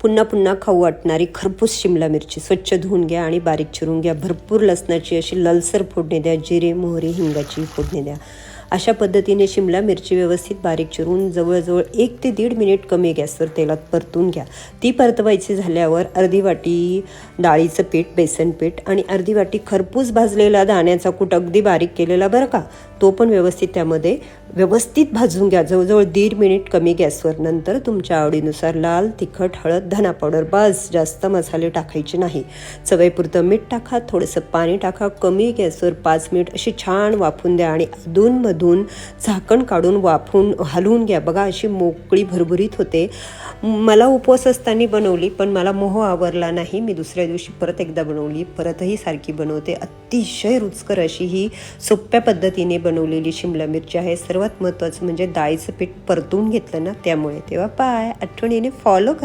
पुन्हा पुन्हा खाऊ वाटणारी खरपूस शिमला मिरची स्वच्छ धुवून घ्या आणि बारीक चिरून घ्या. भरपूर लसणाची अशी ललसर फोडणी द्या. जिरे, मोहरी, हिंगाची फोडणी द्या. अशा पद्धतीने शिमला मिरची व्यवस्थित बारीक चिरून जवळजवळ 1 ते 1.5 मिनिट कमी गॅसवर तेलात परतून घ्या. ती परतवायची झाल्यावर अर्धी वाटी डाळीचं पीठ, बेसन पीठ आणि अर्धी वाटी खरपूस भाजलेला दाण्याचा कूट अगदी बारीक केलेला बरं का, तो पण व्यवस्थित त्यामध्ये व्यवस्थित भाजून घ्या जवळजवळ 1.5 मिनिट कमी गॅसवर. नंतर तुमच्या आवडीनुसार लाल तिखट, हळद, धना पावडर, बस, जास्त मसाले टाकायचे नाही. चवीपुरतं मीठ टाका, थोडंसं पाणी टाका. कमी गॅसवर 5 मिनिट अशी छान वाफून द्या आणि अधूनमधून झाकण काढून वाफून हलवून घ्या. बघा अशी मोकळी भरभरीत होते. मला उपवास असताना बनवली पण मला मोह आवरला नाही. मी दुसऱ्या दिवशी परत एकदा बनवली, परतही सारखी बनवते. अतिशय रुचकर अशी ही सोप्या पद्धतीने बनवलेली शिमला मिरची आहे. सर्वात महत्त्वाचं म्हणजे डाळीचं पीठ परतून घेतलं ना त्यामुळे. तेव्हा आठवणीने फॉलो करा.